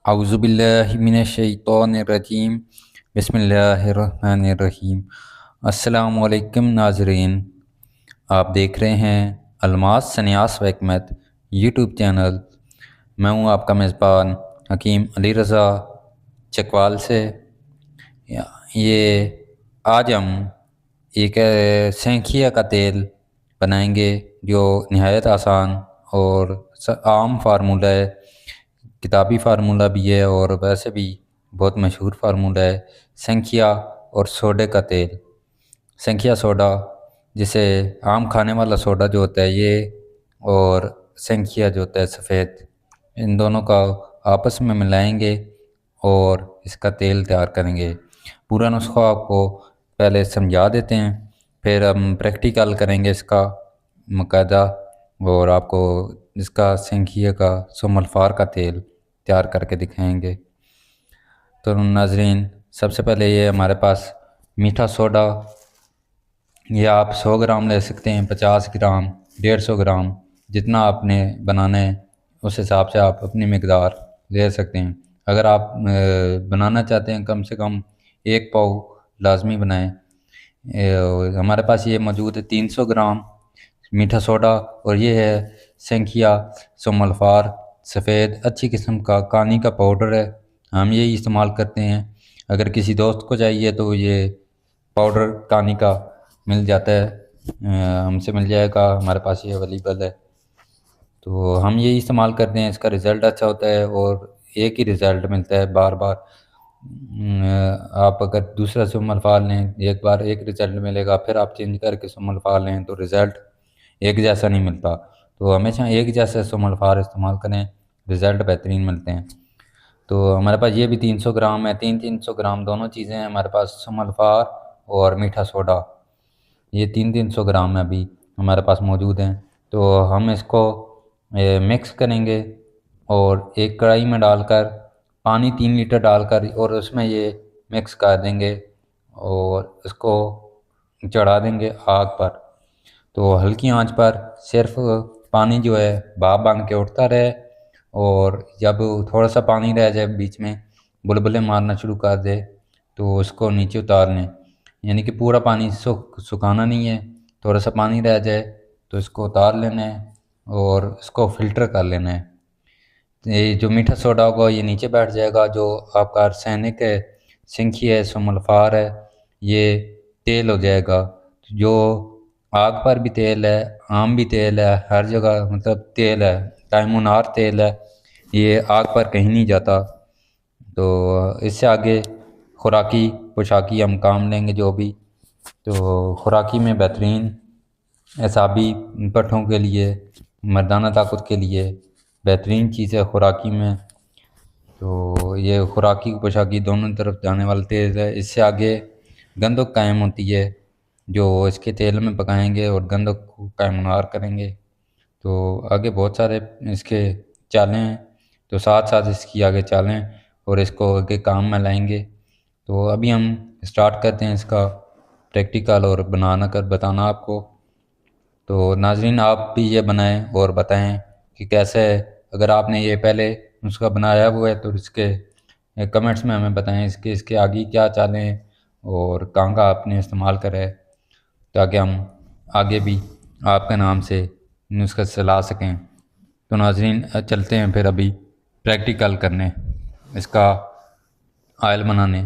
औज़ुबिल्लाहिमिनश्शैतानिर्रजीम बिस्मिल्लाहिर्रहमानिर्रहीम। अस्सलामु अलैकुम नाज़रीन, आप देख रहे हैं अलमास सन्यास व हिकमत यूट्यूब चैनल। मैं हूं आपका मेज़बान हकीम अली रज़ा चकवाल से। ये आज हम एक सेंखिया का तेल बनाएंगे जो नहायत आसान और आम फार्मूला है। किताबी फार्मूला भी है और वैसे भी बहुत मशहूर फार्मूला है। सेंखिया और सोडे का तेल, सेंखिया सोडा जिसे आम खाने वाला सोडा जो होता है ये, और सेंखिया जो होता है सफ़ेद, इन दोनों का आपस में मिलाएंगे और इसका तेल तैयार करेंगे। पूरा नुस्खा आपको पहले समझा देते हैं, फिर हम प्रैक्टिकल करेंगे इसका मकायदा, और आपको इसका सेंखिया का सोमल्फार का तेल तैयार करके दिखाएंगे। तो नाजरीन, सबसे पहले ये हमारे पास मीठा सोडा, ये आप 100 ग्राम ले सकते हैं, 50 ग्राम, 150 ग्राम, जितना आपने बनाना है उस हिसाब से आप अपनी मकदार ले सकते हैं। अगर आप बनाना चाहते हैं कम से कम 1 पाव लाजमी बनाएं। हमारे पास ये मौजूद है 300 ग्राम मीठा सोडा, और ये है सेंखिया सोमल्फार सफ़ेद अच्छी किस्म का कानी का पाउडर है। हम यही इस्तेमाल करते हैं। अगर किसी दोस्त को चाहिए तो ये पाउडर कानी का मिल जाता है, हमसे मिल जाएगा, हमारे पास ये अवेलेबल है। तो हम यही इस्तेमाल करते हैं, इसका रिज़ल्ट अच्छा होता है और एक ही रिज़ल्ट मिलता है बार बार। आप अगर दूसरा सोमल्फार लें, एक बार एक रिज़ल्ट मिलेगा, फिर आप चेंज करके सोमल्फार लें तो रिज़ल्ट एक जैसा नहीं मिलता। तो हमेशा एक जैसा सोमल्फार इस्तेमाल करें, रिज़ल्ट बेहतरीन मिलते हैं। तो हमारे पास ये भी 300 ग्राम है, 300 ग्राम दोनों चीज़ें हैं हमारे पास, सोमल्फार और मीठा सोडा, ये 300 ग्राम में अभी हमारे पास मौजूद हैं। तो हम इसको मिक्स करेंगे और एक कढ़ाई में डालकर पानी 3 लीटर डालकर और उसमें ये मिक्स कर देंगे और इसको चढ़ा देंगे आग पर। तो हल्की आंच पर सिर्फ पानी जो है भाप बन के उठता रहे, और जब थोड़ा सा पानी रह जाए बीच में बुलबुले मारना शुरू कर दे तो उसको नीचे उतार लें। यानी कि पूरा पानी सुखाना नहीं है, थोड़ा सा पानी रह जाए तो इसको उतार लेना है और इसको फ़िल्टर कर लेना है। ये जो मीठा सोडा होगा ये नीचे बैठ जाएगा, जो आपका आर्सेनिक है, सिंकी है, सोमल्फार है, ये तेल हो जाएगा। जो आग पर भी तेल है, आम भी तेल है, हर जगह मतलब तेल है, टाइमुनार तेल है, ये आग पर कहीं नहीं जाता। तो इससे आगे खुराकी पोशाकी हम काम लेंगे जो भी। तो खुराकी में बेहतरीन एसाबी पट्ठों के लिए, मर्दाना ताकत के लिए बेहतरीन चीज़ है खुराकी में। तो ये खुराकी पोशाकी दोनों तरफ जाने वाला तेल है। इससे आगे गंदक कायम होती है, जो इसके तेल में पकाएंगे और गंदक को कायमनार करेंगे। तो आगे बहुत सारे इसके चालें हैं, तो साथ साथ इसकी आगे चालें और इसको आगे काम में लाएंगे। तो अभी हम स्टार्ट करते हैं इसका प्रैक्टिकल और बनाना कर बताना आपको। तो नाजरीन, आप भी ये बनाएं और बताएं कि कैसे है। अगर आपने ये पहले नुस्खा बनाया हुआ है तो इसके कमेंट्स में हमें बताएं इसके इसके आगे क्या चालें और कहाँ का आपने इस्तेमाल करा है, ताकि हम आगे भी आपके नाम से नुस्खा चला सकें। तो नाजरीन, चलते हैं फिर अभी प्रैक्टिकल करने, इसका आयल बनाने।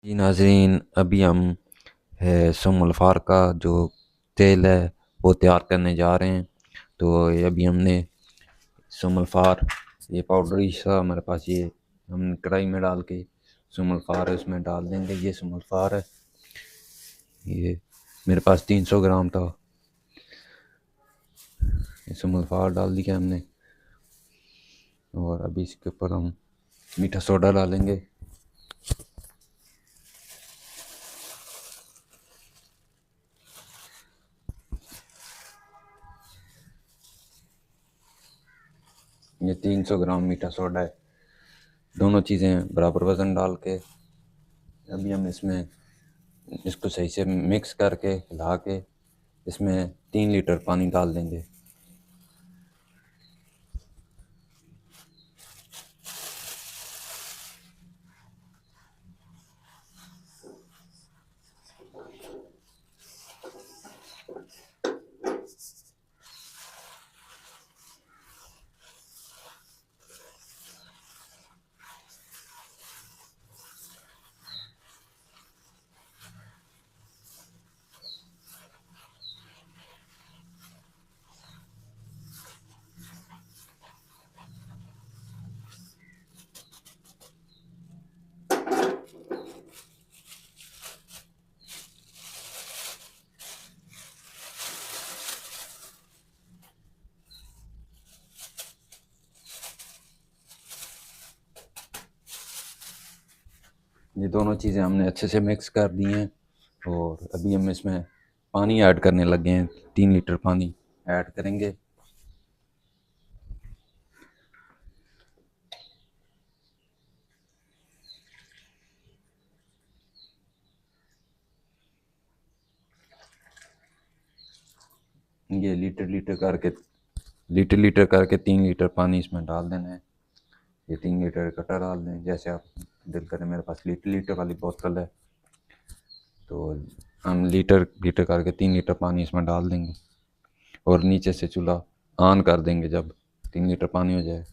जी नाजरीन, अभी हम सोमल्फार का जो तेल है वो तैयार करने जा रहे हैं। तो ये अभी हमने सोमल्फार, ये पाउडर सा हमारे पास, ये हम कढ़ाई में डाल के सोमल्फार है उसमें डाल देंगे। ये सोमल्फार है, ये मेरे पास 300 ग्राम था, ये सोमल्फार डाल दिया हमने। और अभी इसके ऊपर हम मीठा सोडा डालेंगे। ये 300 ग्राम मीठा सोडा है, दोनों चीज़ें बराबर वज़न डाल के अभी हम इसमें इसको सही से मिक्स करके हिला के इसमें 3 लीटर पानी डाल देंगे। ये दोनों चीज़ें हमने अच्छे से मिक्स कर दी हैं और अभी हम इसमें पानी ऐड करने लगे हैं। 3 लीटर पानी ऐड करेंगे। ये लीटर लीटर करके 3 लीटर पानी इसमें डाल देना है। ये 3 लीटर इकट्ठा डाल दें, जैसे आप दिल करें। मेरे पास लीटर लीटर वाली बोतल है, तो हम लीटर लीटर करके 3 लीटर पानी इसमें डाल देंगे और नीचे से चूल्हा ऑन कर देंगे जब 3 लीटर पानी हो जाए।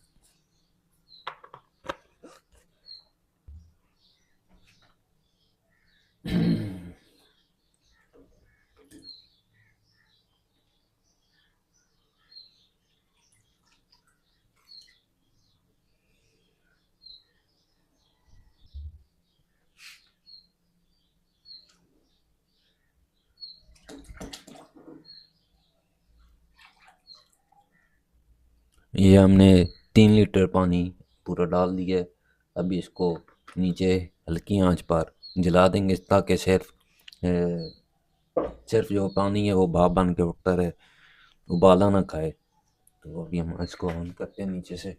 ये हमने 3 लीटर पानी पूरा डाल दिया है। अभी इसको नीचे हल्की आंच पर जला देंगे ताकि सिर्फ जो पानी है वो भाप बन के उठता रहे, उबाला ना खाए। तो अभी हम इसको ऑन करते हैं नीचे से।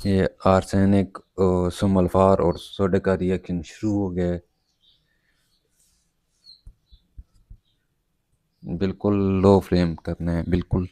ये आर्सेनिक, सुमल्फार और सोडे का रिएक्शन शुरू हो गया है। बिल्कुल लो फ्लेम करना है, बिल्कुल।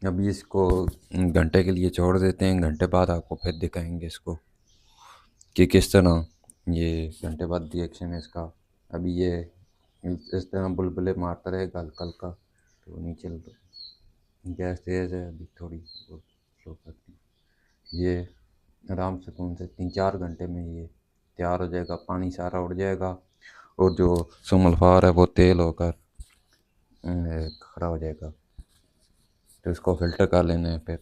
अभी इसको घंटे के लिए छोड़ देते हैं। घंटे बाद आपको फिर दिखाएंगे इसको कि किस तरह ये घंटे बाद रिएक्शन है इसका। अभी ये इस तरह बुलबुले मारता रहेगा हल्का हल्का। तो नीचे गैस तेज़ है, अभी थोड़ी स्लो करती है। ये आराम से कौन से 3-4 घंटे में ये तैयार हो जाएगा। पानी सारा उड़ जाएगा और जो सुमल्फार है वो तेल होकर खड़ा हो जाएगा। तो इसको फिल्टर कर लेना है फिर।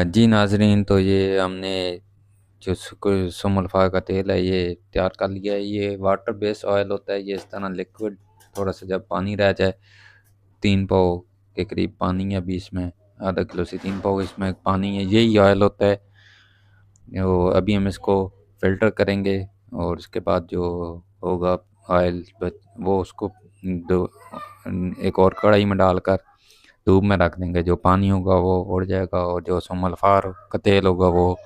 जी नाजरीन, तो ये हमने जो सुमल्फा का तेल है ये तैयार कर लिया है। ये वाटर बेस्ड ऑयल होता है। ये इस तरह लिक्विड, थोड़ा सा जब पानी रह जाए, 3 पाव के करीब पानी है अभी इसमें। आधा किलो से 3 पाव इसमें पानी है, यही ऑयल होता है। वो अभी हम इसको फ़िल्टर करेंगे और उसके बाद जो होगा ऑयल वो उसको दो एक और कढ़ाई में डालकर धूप में रख देंगे। जो पानी होगा वो उड़ जाएगा और जो सुमल्फार का तेल होगा वो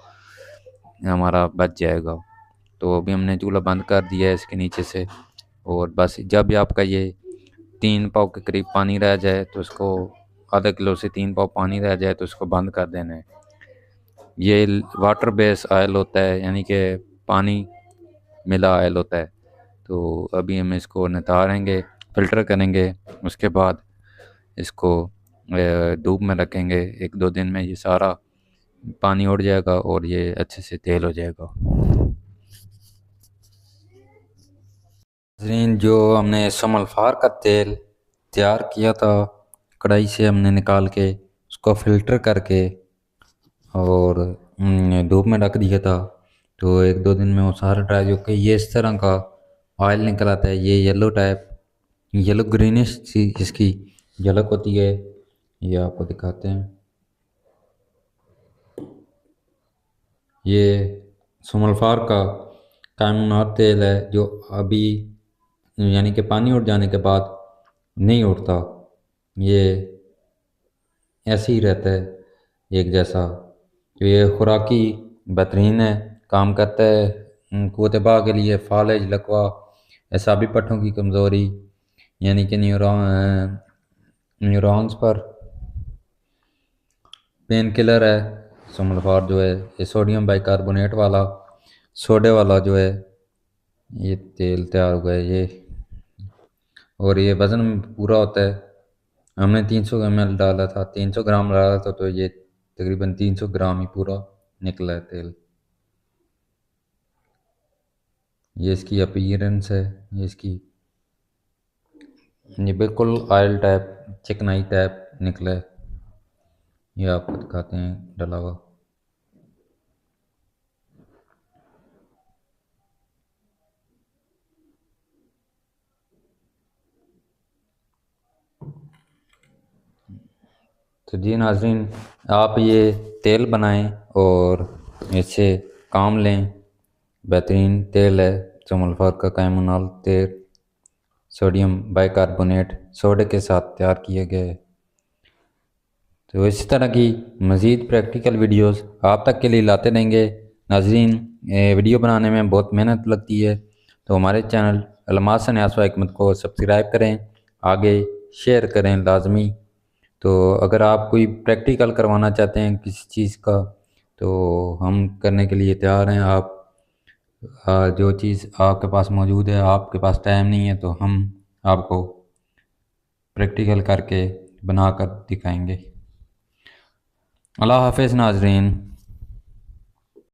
हमारा बच जाएगा। तो अभी हमने चूल्हा बंद कर दिया है इसके नीचे से। और बस जब भी आपका ये 3 पाव के करीब पानी रह जाए तो इसको, आधा किलो से 3 पाव पानी रह जाए तो इसको बंद कर देना है। ये वाटर बेस ऑयल होता है, यानी कि पानी मिला ऑयल होता है। तो अभी हम इसको नितारेंगे, फ़िल्टर करेंगे, उसके बाद इसको धूप में रखेंगे। 1-2 दिन में ये सारा पानी उड़ जाएगा और ये अच्छे से तेल हो जाएगा। नाज़रीन, जो हमने समल्फार का तेल तैयार किया था कढ़ाई से हमने निकाल के उसको फ़िल्टर करके और धूप में रख दिया था। तो 1-2 दिन में वो सारा ड्राई हो के ये इस तरह का ऑयल निकल आता है। ये येलो ग्रीनिश सी इसकी झलक होती है। ये आपको दिखाते हैं। ये समल्फार का कायमुनार तेल है जो अभी यानी कि पानी उड़ जाने के बाद नहीं उड़ता, ये ऐसे ही रहता है एक जैसा। तो ये खुराकी बेहतरीन है, काम करता है क़ुव्वत बाह के लिए, फालिज, लकवा, एसाबी पट्टों की कमज़ोरी यानी कि न्यूरॉन्स पर पेन किलर है। समल्फार जो है ये सोडियम बाइकार्बोनेट वाला सोडे वाला जो है ये तेल तैयार हुआ है ये। और ये वज़न में पूरा होता है। हमने 300 ml डाला था, 300 ग्राम डाला था, तो ये तकरीबन 300 ग्राम ही पूरा निकला है तेल। ये इसकी अपीयरेंस है, ये बिल्कुल ऑयल टाइप, चिकनाई टाइप निकला है। ये आपको दिखाते हैं डला हुआ। तो जी नाज़रीन, आप ये तेल बनाएं और इससे काम लें। बेहतरीन तेल है समल्फार का कायमुनाल तेल, सोडियम बाइकार्बोनेट सोडे के साथ तैयार किया गया है। तो इसी तरह की मज़ीद प्रैक्टिकल वीडियोस आप तक के लिए लाते रहेंगे। नाज़रीन, वीडियो बनाने में बहुत मेहनत लगती है, तो हमारे चैनल अलमास न्यासा हिकमत को सब्सक्राइब करें, आगे शेयर करें लाजमी। तो अगर आप कोई प्रैक्टिकल करवाना चाहते हैं किसी चीज़ का तो हम करने के लिए तैयार हैं। आप जो चीज़ आपके पास मौजूद है, आपके पास टाइम नहीं है, तो हम आपको प्रैक्टिकल करके बना कर दिखाएंगे। अल्लाह हाफ़िज़ नाज़रीन।